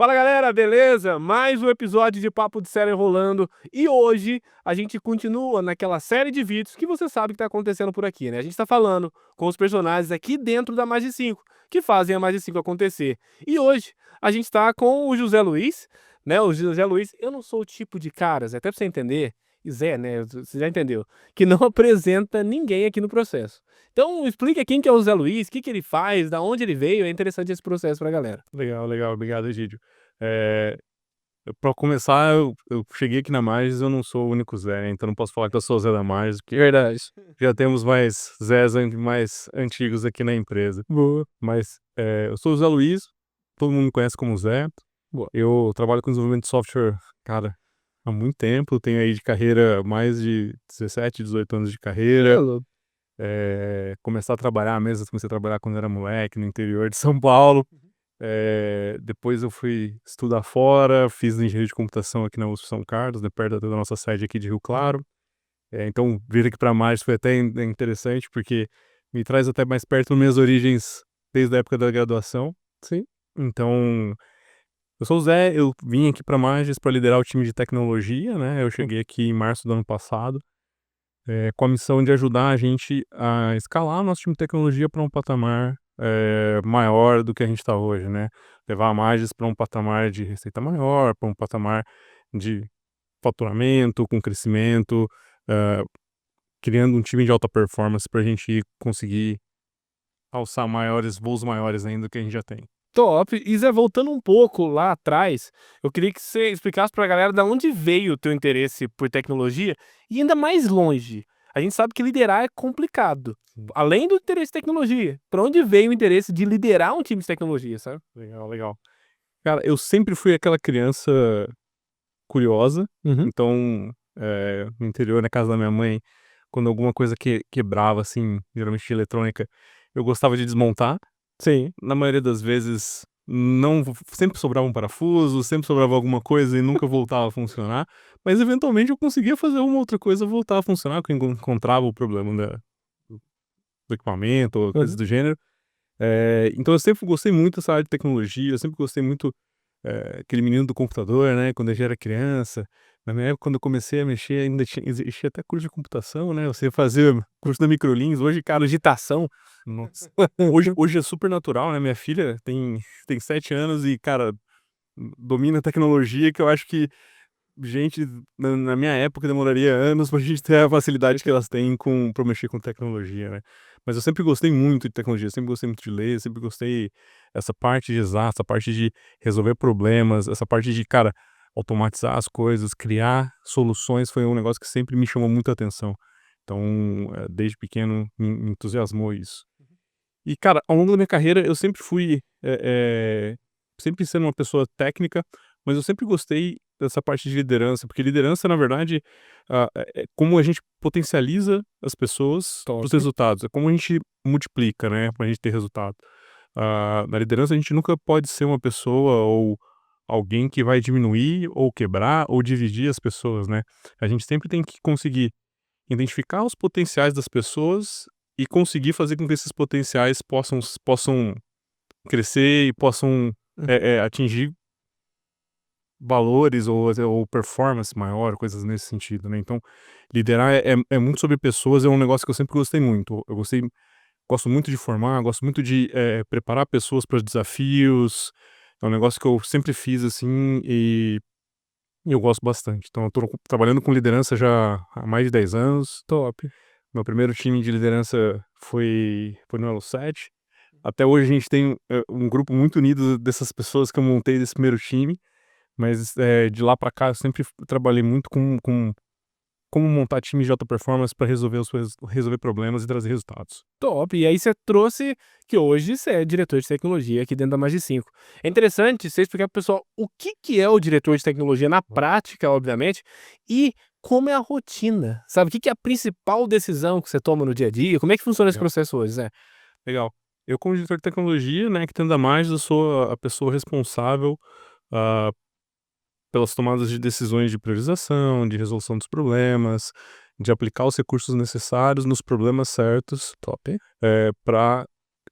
Fala galera, beleza? Mais um episódio de Papo de Série rolando e hoje a gente continua naquela série de vídeos que você sabe que tá acontecendo por aqui, né? A gente tá falando com os personagens aqui dentro da Magi 5, que fazem a Magi 5 acontecer. E hoje a gente tá com o José Luiz, né? O José Luiz, eu não sou o tipo de cara, Zé, até pra você entender, e Zé, né? Você já entendeu, que não apresenta ninguém aqui no processo. Então explica quem que é o José Luiz, o que que ele faz, da onde ele veio, é interessante esse processo pra galera. Legal, legal. Obrigado, Egídio. É, Pra começar, eu cheguei aqui na Magis, eu não sou o único Zé, né? Então não posso falar que eu sou o Zé da Magis, porque Verdade. já temos mais Zés mais antigos aqui na empresa. Boa. Mas eu sou o Zé Luiz, todo mundo me conhece como Zé. Boa. Eu trabalho com desenvolvimento de software, cara, há muito tempo. Tenho aí de carreira mais de 17, 18 anos de carreira. Elo. Começar a trabalhar mesmo, comecei a trabalhar quando era moleque, no interior de São Paulo. Depois eu fui estudar fora, fiz engenharia de computação aqui na USP São Carlos, né, perto da nossa sede aqui de Rio Claro. Então vir aqui para Magis foi até interessante, porque me traz até mais perto das minhas origens desde a época da graduação. Sim. Então, eu sou o Zé, eu vim aqui para Magis para liderar o time de tecnologia, né? Eu cheguei aqui em março do ano passado, com a missão de ajudar a gente a escalar nosso time de tecnologia para um patamar maior do que a gente está hoje, né? Levar a Magis para um patamar de receita maior, para um patamar de faturamento, com crescimento, criando um time de alta performance para a gente conseguir alçar voos maiores ainda do que a gente já tem. Top. E Zé, voltando um pouco lá atrás, eu queria que você explicasse pra galera da onde veio o teu interesse por tecnologia e ainda mais longe. A gente sabe que liderar é complicado. Sim. Além do interesse em tecnologia, pra onde veio o interesse de liderar um time de tecnologia, sabe? Legal, legal. Cara, eu sempre fui aquela criança curiosa, Uhum. então, no interior, na casa da minha mãe, quando alguma coisa quebrava, assim, geralmente de eletrônica, eu gostava de desmontar. Sim. Na maioria das vezes, não sempre sobrava um parafuso, sempre sobrava alguma coisa e nunca voltava a funcionar, mas eventualmente eu conseguia fazer uma outra coisa voltar a funcionar, que eu encontrava o problema do equipamento ou coisas Uhum. do gênero. Então eu sempre gostei muito dessa área de tecnologia, eu sempre gostei muito, aquele menino do computador, né, quando eu já era criança. Na minha época, quando eu comecei a mexer, ainda existia até curso de computação, né, você fazia curso da Microlins. Hoje, cara, Digitação. nossa, hoje é super natural, né, minha filha tem 7 anos e, cara, domina a tecnologia, que eu acho que gente na minha época demoraria anos pra gente ter a facilidade que elas têm pra mexer com tecnologia, né. Mas eu sempre gostei muito de tecnologia, sempre gostei muito de ler, sempre gostei essa parte de exatas, essa parte de resolver problemas, essa parte de, cara, automatizar as coisas, criar soluções, foi um negócio que sempre me chamou muita atenção. Então, desde pequeno me entusiasmou isso. E, cara, ao longo da minha carreira eu sempre fui, sempre sendo uma pessoa técnica, mas eu sempre gostei dessa parte de liderança, porque liderança, na verdade, é como a gente potencializa as pessoas para Top. os resultados, é como a gente multiplica, né, pra gente ter resultado. Na liderança a gente nunca pode ser uma pessoa ou alguém que vai diminuir ou quebrar ou dividir as pessoas, né. A gente sempre tem que conseguir identificar os potenciais das pessoas e conseguir fazer com que esses potenciais possam crescer e possam, Uhum. atingir valores ou performance maior, coisas nesse sentido, né. Então, liderar é muito sobre pessoas, é um negócio que eu sempre gostei muito. Gosto muito de formar, gosto muito de, preparar pessoas para os desafios. É um negócio que eu sempre fiz, assim, e eu gosto bastante. Então eu tô trabalhando com liderança já há mais de 10 anos. Top. Meu primeiro time de liderança foi no Elo7. Até hoje a gente tem, um grupo muito unido dessas pessoas que eu montei desse primeiro time, mas, de lá pra cá eu sempre trabalhei muito com como montar times de alta performance para resolver problemas e trazer resultados. Top. E aí você trouxe que hoje você é diretor de tecnologia aqui dentro da Magi 5. É interessante você explicar para o pessoal o que que é o diretor de tecnologia na prática, obviamente, e como é a rotina, sabe? O que que é a principal decisão que você toma no dia a dia? Como é que funciona esse Legal. processo hoje, Zé? Legal. Eu, como diretor de tecnologia, né, que tendo a mais, eu sou a pessoa responsável, ah, pelas tomadas de decisões de priorização, de resolução dos problemas, de aplicar os recursos necessários nos problemas certos, Top. para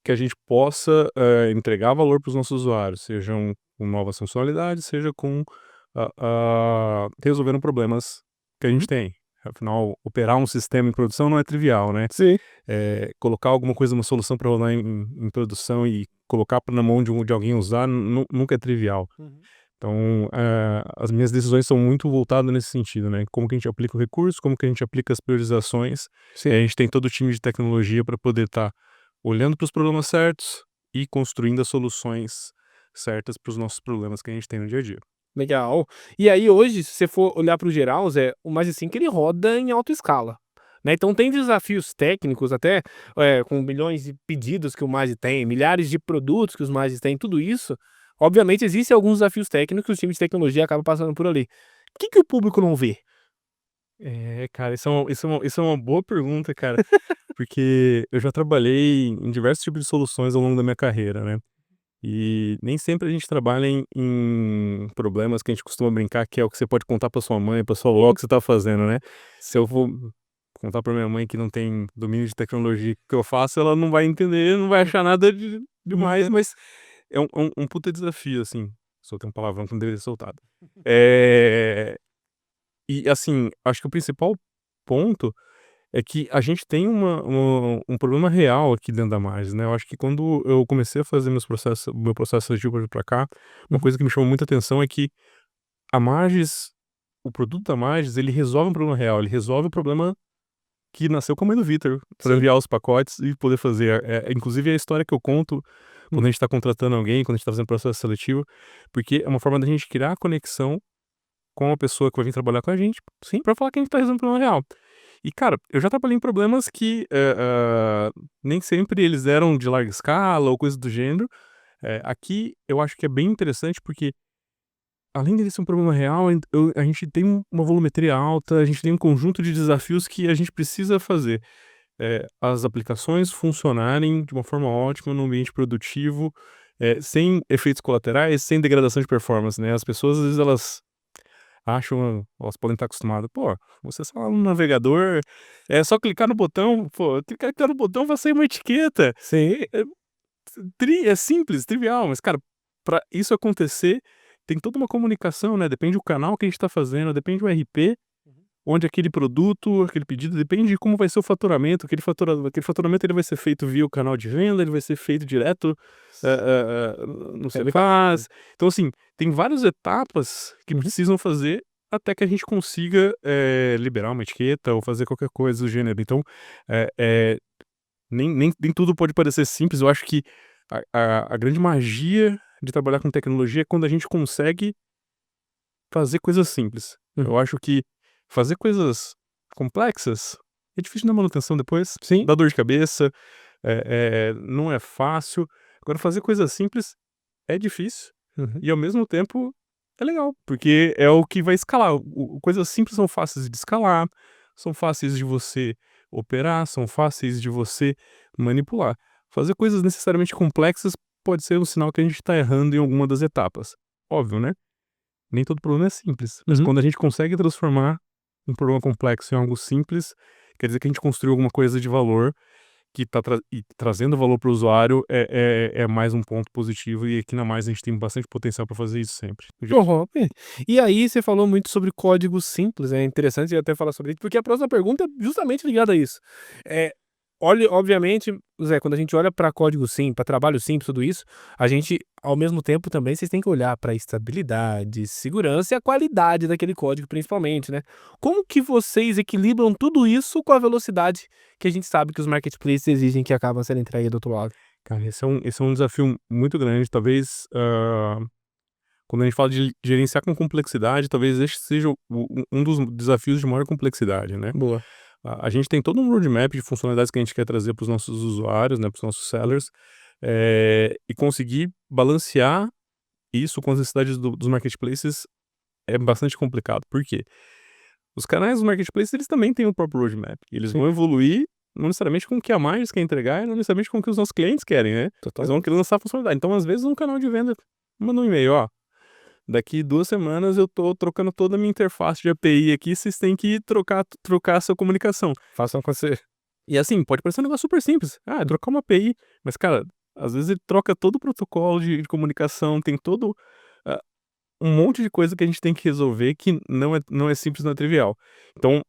que a gente possa, entregar valor para os nossos usuários, sejam com novas funcionalidades, seja com resolvendo problemas que a gente tem. Afinal, operar um sistema em produção não é trivial, né? Sim. Colocar alguma coisa, uma solução para rodar em produção e colocar na mão de alguém usar nunca é trivial. Então, as minhas decisões são muito voltadas nesse sentido, né? Como que a gente aplica o recurso, como que a gente aplica as priorizações. Sim. A gente tem todo o time de tecnologia para poder estar olhando para os problemas certos e construindo as soluções certas para os nossos problemas que a gente tem no dia a dia. Legal. E aí hoje, se você for olhar para o geral, Zé, o Mais que ele roda em alta escala, né, então tem desafios técnicos até, com milhões de pedidos que o Mais tem, milhares de produtos que os Mais têm, tudo isso, obviamente existem alguns desafios técnicos que o time de tecnologia acaba passando por ali. O que que o público não vê? Cara, isso é uma boa pergunta, cara, porque eu já trabalhei em diversos tipos de soluções ao longo da minha carreira, né? E nem sempre a gente trabalha em problemas que a gente costuma brincar, que é o que você pode contar pra sua mãe, pra sua avó, o que você tá fazendo, né? Se eu vou contar pra minha mãe que não tem domínio de tecnologia que eu faço, ela não vai entender, não vai achar nada demais, mas é um puta desafio, assim. Soltei um palavrão que não deveria ter soltado. E assim, acho que o principal ponto é que a gente tem um problema real aqui dentro da Magis, né, eu acho que quando eu comecei a fazer meu processo seletivo pra cá, uma coisa que me chamou muita atenção é que a Magis, o produto da Magis, ele resolve um problema real, ele resolve o problema que nasceu com a mãe do Vitor, pra Sim. enviar os pacotes e poder fazer. Inclusive é a história que eu conto quando a gente tá contratando alguém, quando a gente tá fazendo processo seletivo, porque é uma forma da gente criar conexão com a pessoa que vai vir trabalhar com a gente, sim, pra falar que a gente tá resolvendo um problema real. E, cara, eu já trabalhei em problemas que, nem sempre eles eram de larga escala ou coisa do gênero. Aqui eu acho que é bem interessante, porque além dele ser um problema real, a gente tem uma volumetria alta, a gente tem um conjunto de desafios que a gente precisa fazer. As aplicações funcionarem de uma forma ótima no ambiente produtivo, sem efeitos colaterais, sem degradação de performance, né. As pessoas, às vezes, elas podem estar acostumadas: "Pô, você está lá no navegador, é só clicar no botão, pô, clicar no botão vai sair uma etiqueta". Sim. É simples, trivial, mas, cara, pra isso acontecer, tem toda uma comunicação, né, depende do canal que a gente tá fazendo, depende do RP, onde aquele produto, aquele pedido, depende de como vai ser o faturamento, aquele faturamento ele vai ser feito via o canal de venda, ele vai ser feito direto, no Cefaz. Então, assim, tem várias etapas que precisam fazer até que a gente consiga, liberar uma etiqueta ou fazer qualquer coisa do gênero. Então, nem tudo pode parecer simples. Eu acho que a grande magia de trabalhar com tecnologia é quando a gente consegue fazer coisas simples. Eu acho que fazer coisas complexas é difícil na manutenção depois, Sim. dá dor de cabeça, não é fácil. Agora fazer coisas simples é difícil e ao mesmo tempo é legal, porque é o que vai escalar. Coisas simples são fáceis de escalar, são fáceis de você operar, são fáceis de você manipular. Fazer coisas necessariamente complexas pode ser um sinal que a gente tá errando em alguma das etapas. Óbvio, né? Nem todo problema é simples, mas quando a gente consegue transformar um problema complexo em algo simples, quer dizer que a gente construiu alguma coisa de valor que tá trazendo valor para o usuário, é mais um ponto positivo, e aqui na Mais a gente tem bastante potencial para fazer isso sempre. E aí você falou muito sobre código simples, é interessante até falar sobre isso, porque a próxima pergunta é justamente ligada a isso. Obviamente, Zé, quando a gente olha para código simples, para trabalho simples, tudo isso, a gente, ao mesmo tempo, também vocês têm que olhar para estabilidade, segurança e a qualidade daquele código, principalmente, né? Como que vocês equilibram tudo isso com a velocidade que a gente sabe que os marketplaces exigem que acabam sendo entregue do outro lado? Cara, esse é um desafio muito grande. Talvez, quando a gente fala de gerenciar com complexidade, talvez este seja um dos desafios de maior complexidade, né? Boa. A gente tem todo um roadmap de funcionalidades que a gente quer trazer para os nossos usuários, né, para os nossos sellers, e conseguir balancear isso com as necessidades dos marketplaces é bastante complicado. Por quê? Os canais dos marketplaces, eles também têm o próprio roadmap. Eles vão evoluir não necessariamente com o que a mais quer entregar, e não necessariamente com o que os nossos clientes querem, né? Total. Eles vão querer lançar funcionalidade. Então, às vezes, um canal de venda manda um e-mail: "Ó, daqui 2 semanas eu tô trocando toda a minha interface de API aqui, vocês têm que trocar a sua comunicação". Façam acontecer. E assim, pode parecer um negócio super simples. É trocar uma API, mas, cara, às vezes ele troca todo o protocolo de comunicação, tem todo ah, um monte de coisa que a gente tem que resolver que não é simples, não é trivial. Então,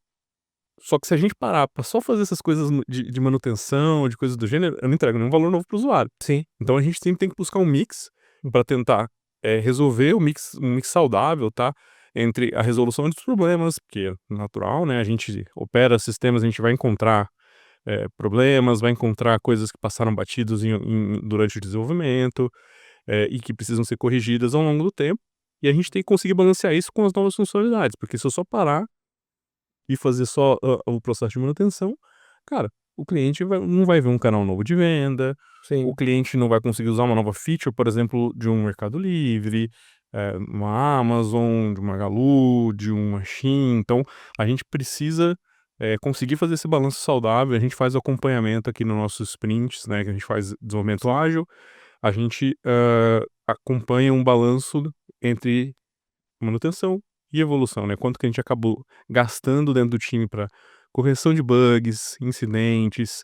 só que se a gente parar pra só fazer essas coisas de manutenção, de coisas do gênero, eu não entrego nenhum valor novo para o usuário. Sim. Então a gente sempre tem que buscar um mix para tentar, resolver um mix saudável, tá, entre a resolução dos problemas, porque é natural, né, a gente opera sistemas, a gente vai encontrar, problemas, vai encontrar coisas que passaram batidos durante o desenvolvimento, e que precisam ser corrigidas ao longo do tempo, e a gente tem que conseguir balancear isso com as novas funcionalidades, porque se eu só parar e fazer só o processo de manutenção, cara, o cliente não vai ver um canal novo de venda, o Sim. cliente não vai conseguir usar uma nova feature, por exemplo, de um Mercado Livre, uma Amazon, de uma Magalu, de uma Shein. Então, a gente precisa, conseguir fazer esse balanço saudável. A gente faz o acompanhamento aqui nos nossos sprints, né, que a gente faz desenvolvimento ágil. A gente, acompanha um balanço entre manutenção e evolução, né, quanto que a gente acabou gastando dentro do time para correção de bugs, incidentes,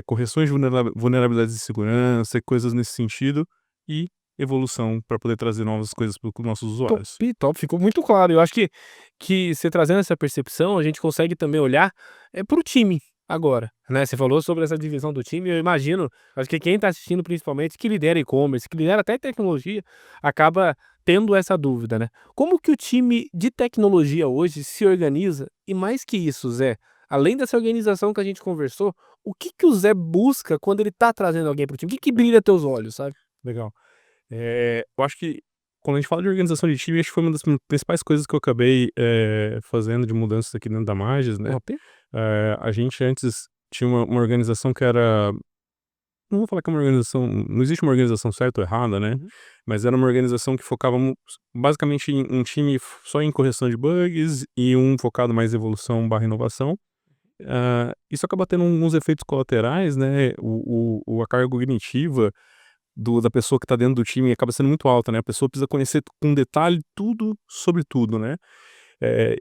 correções de vulnerabilidades de segurança e coisas nesse sentido, e evolução para poder trazer novas coisas para os nossos Top, usuários. top, ficou muito claro. Eu acho que você trazendo essa percepção, a gente consegue também olhar, para o time agora, né. Você falou sobre essa divisão do time, eu imagino, acho que quem está assistindo principalmente, que lidera e-commerce, que lidera até tecnologia, acaba tendo essa dúvida, né. Como que o time de tecnologia hoje se organiza? E mais que isso, Zé, além dessa organização que a gente conversou, o que que o Zé busca quando ele tá trazendo alguém para o time? O que que brilha teus olhos, sabe? Legal. Eu acho que quando a gente fala de organização de time, acho que foi uma das principais coisas que eu acabei, fazendo de mudanças aqui dentro da Magis, né. Top. A gente antes tinha uma organização que era, não vou falar que é uma organização, não existe uma organização certa ou errada, né, Uhum. mas era uma organização que focava basicamente em um time só em correção de bugs e um focado mais em evolução/inovação. Isso acaba tendo alguns efeitos colaterais, né, a carga cognitiva da pessoa que tá dentro do time acaba sendo muito alta, né, a pessoa precisa conhecer com detalhe tudo sobre tudo, né.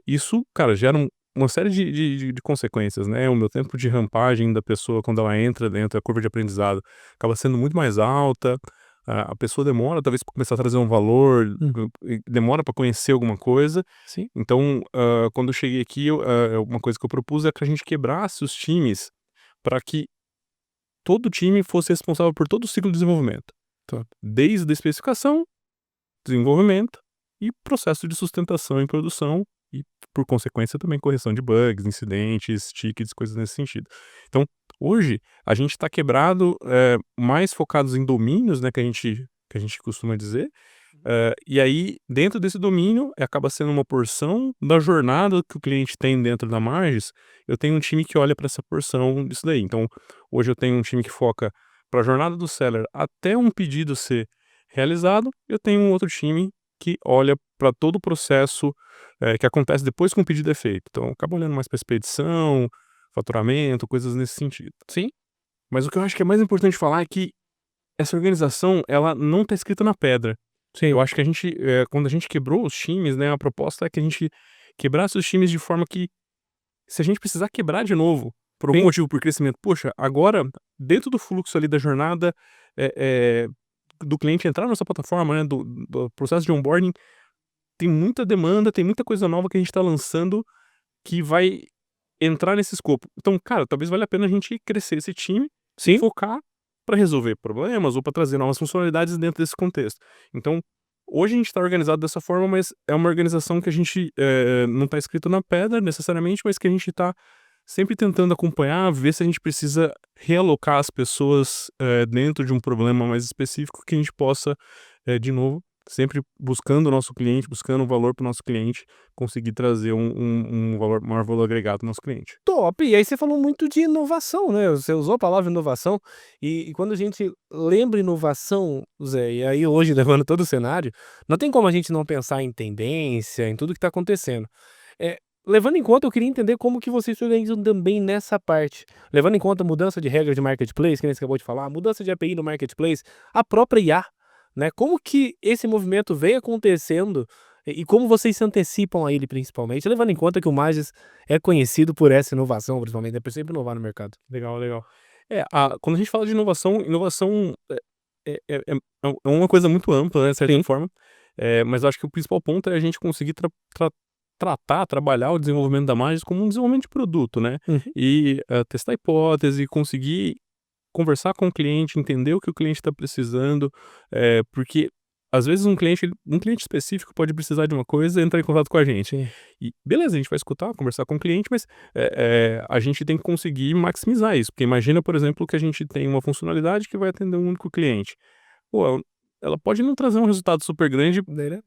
Isso, cara, gera uma série de consequências, né, o meu tempo de rampagem da pessoa quando ela entra dentro, a curva de aprendizado acaba sendo muito mais alta, a pessoa demora talvez para começar a trazer um valor, Hum. e demora para conhecer alguma coisa. Sim. Então, quando eu cheguei aqui, uma coisa que eu propus é que a gente quebrasse os times para que todo time fosse responsável por todo o ciclo de desenvolvimento, Top. desde a especificação, desenvolvimento e processo de sustentação em produção e, por consequência, também correção de bugs, incidentes, tickets, coisas nesse sentido. Então, hoje, a gente está quebrado, mais focados em domínios, né, que a gente costuma dizer, e aí, dentro desse domínio, acaba sendo uma porção da jornada que o cliente tem dentro da Magis, eu tenho um time que olha para essa porção disso daí. Então, hoje eu tenho um time que foca para a jornada do seller até um pedido ser realizado, eu tenho um outro time que olha para todo o processo, que acontece depois que um pedido é feito. Então, acaba olhando mais para expedição, faturamento, coisas nesse sentido. Sim. Mas o que eu acho que é mais importante falar é que essa organização, ela não está escrita na pedra. Sim. Eu acho que a gente, quando a gente quebrou os times, né, a proposta é que a gente quebrasse os times de forma que, se a gente precisar quebrar de novo, por algum Sim. motivo, por crescimento, poxa, agora, dentro do fluxo ali da jornada, eh eh, do cliente entrar na nossa plataforma, né, do processo de onboarding, tem muita demanda, tem muita coisa nova que a gente está lançando que vai entrar nesse escopo. Então, cara, talvez valha a pena a gente crescer esse time e Sim. focar para resolver problemas ou para trazer novas funcionalidades dentro desse contexto. Então, hoje a gente está organizado dessa forma, mas é uma organização que a gente, não está escrito na pedra necessariamente, mas que a gente está sempre tentando acompanhar, ver se a gente precisa realocar as pessoas, dentro de um problema mais específico que a gente possa, de novo, sempre buscando o nosso cliente, buscando um valor para o nosso cliente, conseguir trazer um maior valor agregado para o nosso cliente. Top! E aí você falou muito de inovação, né, você usou a palavra inovação, e quando a gente lembra inovação, Zé, e aí hoje levando todo o cenário, não tem como a gente não pensar em tendência, em tudo que está acontecendo. Levando em conta, eu queria entender como que vocês se organizam também nessa parte. Levando em conta a mudança de regra de marketplace, que nem você acabou de falar, a mudança de API no marketplace, a própria IA, né, como que esse movimento vem acontecendo e como vocês se antecipam a ele principalmente, levando em conta que o Magis é conhecido por essa inovação, principalmente, né, por sempre inovar no mercado. Legal, legal. Quando a gente fala de inovação, inovação é uma coisa muito ampla, né, de certa Sim. forma. Mas eu acho que o principal ponto é a gente conseguir trabalhar o desenvolvimento da Magis como um desenvolvimento de produto, né? Uhum. E testar hipótese, conseguir conversar com o cliente, entender o que o cliente está precisando, porque às vezes um cliente específico pode precisar de uma coisa e entrar em contato com a gente. Sim. E beleza, a gente vai escutar, conversar com o cliente, mas a gente tem que conseguir maximizar isso. Porque imagina, por exemplo, que a gente tem uma funcionalidade que vai atender um único cliente. Pô, ela pode não trazer um resultado super grande, Daí, né?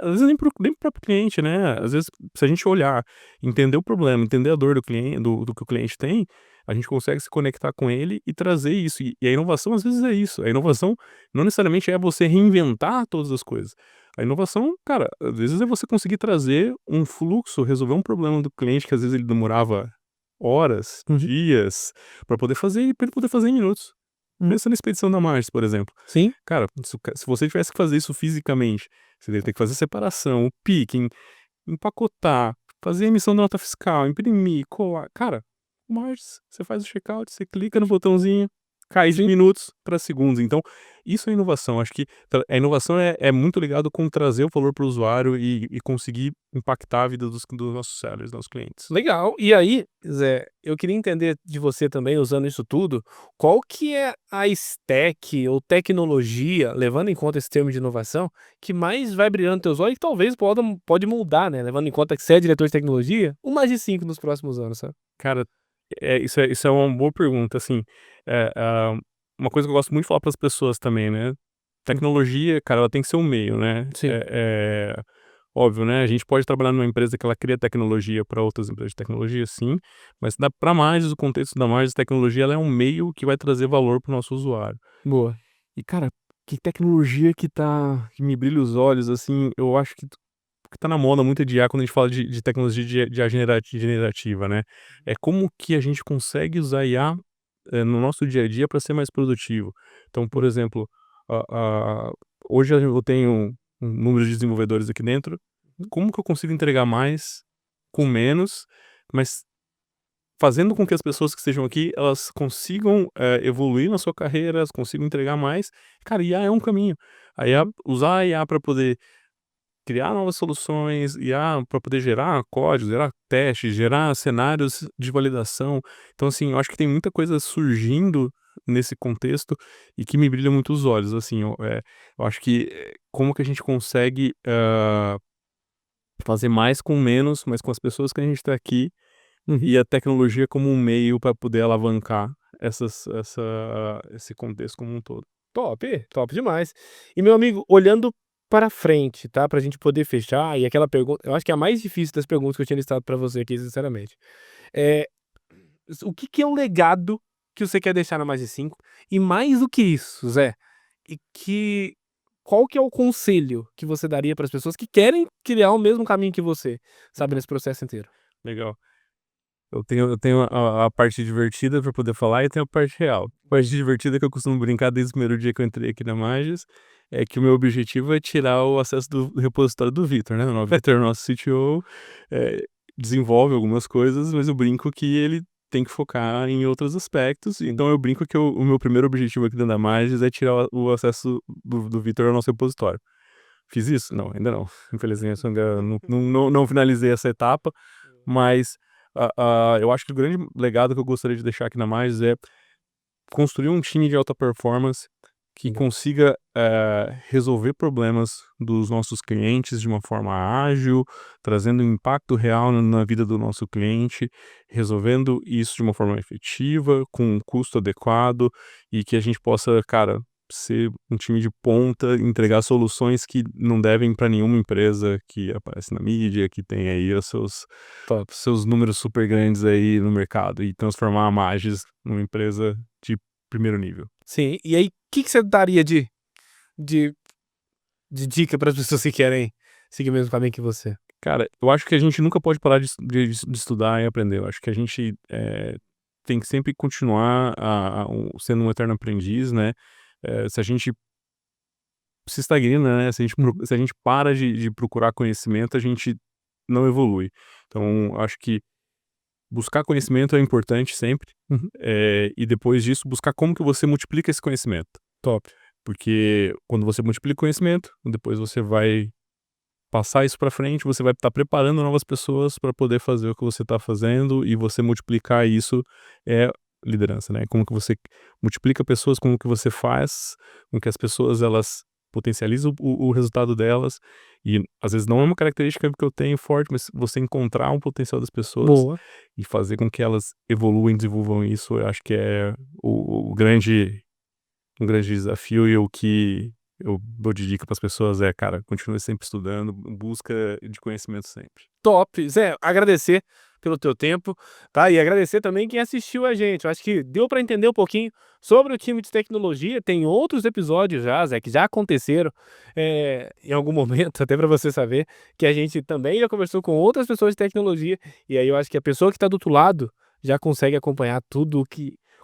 às vezes nem pro próprio cliente, né? Às vezes, se a gente olhar, entender o problema, entender a dor do cliente, do que o cliente tem, a gente consegue se conectar com ele e trazer isso. E a inovação, às vezes, é isso. A inovação não necessariamente é você reinventar todas as coisas. A inovação, cara, às vezes é você conseguir trazer um fluxo, resolver um problema do cliente que às vezes ele demorava horas, Uhum. dias, para poder fazer e pra ele poder fazer em minutos. Uhum. Pensa na expedição da Mars, por exemplo. Sim. Cara, se você tivesse que fazer isso fisicamente, você ia ter que fazer separação, o picking, empacotar, fazer emissão da nota fiscal, imprimir, colar. Cara, o Mars, você faz o checkout, você clica no botãozinho, cai de Sim. minutos para segundos. Então, isso é inovação. Acho que a inovação é muito ligado com trazer o valor para o usuário e conseguir impactar a vida dos nossos sellers, dos nossos clientes. Legal. E aí, Zé, eu queria entender de você também, usando isso tudo, qual que é a stack ou tecnologia, levando em conta esse termo de inovação, que mais vai brilhar no teus olhos e que talvez pode mudar, né? Levando em conta que você é diretor de tecnologia, o mais de 5 nos próximos anos, sabe? Cara, isso é uma boa pergunta, assim, uma coisa que eu gosto muito de falar para as pessoas também, né, Hum. tecnologia, cara, ela tem que ser um meio, né, Sim. óbvio, né, a gente pode trabalhar numa empresa que ela cria tecnologia para outras empresas de tecnologia, sim, mas para mais o contexto da mais tecnologia, ela é um meio que vai trazer valor para o nosso usuário. Boa. E cara, que tecnologia que me brilha os olhos, assim, eu acho que tá na moda muito de IA quando a gente fala de tecnologia de IA generativa, né. É como que a gente consegue usar IA, no nosso dia a dia para ser mais produtivo. Então, por Hum. exemplo, a hoje eu tenho um número de desenvolvedores aqui dentro, Uhum. como que eu consigo entregar mais com menos, mas fazendo com que as pessoas que estejam aqui, elas consigam, evoluir na sua carreira, elas consigam entregar mais. Cara, IA é um caminho. A IA usar a IA para poder criar novas soluções, IA para poder gerar código, gerar testes, gerar cenários de validação. Então, assim, eu acho que tem muita coisa surgindo nesse contexto e que me brilha muito os olhos, assim, eu acho que, como que a gente consegue, fazer mais com menos, mas com as pessoas que a gente está aqui, Uhum. e a tecnologia como um meio para poder alavancar esse contexto como um todo. Top, top demais. E meu amigo, olhando para frente, tá, pra gente poder fechar, e aquela pergunta, eu acho que é a mais difícil das perguntas que eu tinha listado pra você aqui, sinceramente. É, o que que é o legado que você quer deixar na Mais de 5? E mais do que isso, Zé, e que qual que é o conselho que você daria para as pessoas que querem criar o mesmo caminho que você, sabe, nesse processo inteiro? Legal. Eu tenho a parte divertida para poder falar e tenho a parte real. A parte divertida que eu costumo brincar desde o primeiro dia que eu entrei aqui na Magis, é que o meu objetivo é tirar o acesso do repositório do Vitor, né. O Vitor é o nosso CTO, desenvolve algumas coisas, mas eu brinco que ele tem que focar em outros aspectos, então eu brinco que o meu primeiro objetivo aqui dentro da Magis é tirar o acesso do Vitor ao nosso repositório. Fiz isso? Não, ainda não. Infelizmente eu ainda não finalizei essa etapa, mas, eu acho que o grande legado que eu gostaria de deixar aqui na Mais é construir um time de alta performance que Legal. consiga, resolver problemas dos nossos clientes de uma forma ágil, trazendo um impacto real na vida do nosso cliente, resolvendo isso de uma forma efetiva, com um custo adequado e que a gente possa, cara, ser um time de ponta, entregar soluções que não devem para nenhuma empresa que aparece na mídia, que tem aí Top. seus números super grandes aí no mercado e transformar a Magis numa empresa de primeiro nível. Sim, e aí, o que que você daria de de dica para as pessoas que querem seguir o mesmo caminho que você? Cara, eu acho que a gente nunca pode parar de estudar e aprender. Eu acho que a gente, tem que sempre continuar sendo um eterno aprendiz, né. Se a gente se estagna, né, se a gente para de procurar conhecimento, a gente não evolui. Então, eu acho que buscar conhecimento é importante sempre, Uhum. e depois disso buscar como que você multiplica esse conhecimento. Top. Porque quando você multiplica o conhecimento, depois você vai passar isso para frente, você vai estar preparando novas pessoas para poder fazer o que você está fazendo e você multiplicar isso é liderança, né? Como que você multiplica pessoas, como que você faz com que as pessoas elas potencializam o resultado delas e às vezes não é uma característica que eu tenho forte, mas você encontrar um potencial das pessoas Boa. e fazer com que elas evoluem, desenvolvam isso, eu acho que é um grande desafio e o que eu dou de dica para as pessoas é, cara, continue sempre estudando, busca de conhecimento sempre. Top. Zé, agradecer pelo teu tempo, tá? E agradecer também quem assistiu a gente. Eu acho que deu para entender um pouquinho sobre o time de tecnologia. Tem outros episódios já, Zé, que já aconteceram em algum momento, até para você saber, que a gente também já conversou com outras pessoas de tecnologia. E aí eu acho que a pessoa que está do outro lado já consegue acompanhar tudo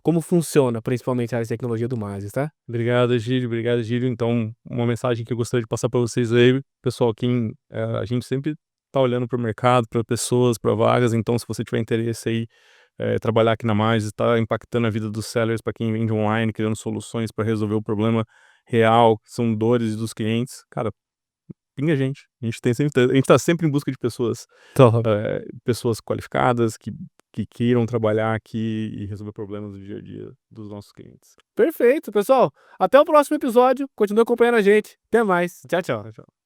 como funciona, principalmente a área de tecnologia do Mases, tá? Obrigado, Egílio. Obrigado, Egílio. Então, uma mensagem que eu gostaria de passar para vocês aí, pessoal, a gente sempre tá olhando para o mercado, para pessoas, para vagas. Então, se você tiver interesse aí, trabalhar aqui na Mais, está impactando a vida dos sellers para quem vende online, criando soluções para resolver o problema real, que são dores dos clientes, cara, pinga a gente. A gente tá sempre em busca de pessoas, Top. pessoas qualificadas que queiram trabalhar aqui e resolver problemas do dia a dia dos nossos clientes. Perfeito, pessoal. Até o próximo episódio. Continue acompanhando a gente. Até mais. Tchau, tchau. Tchau.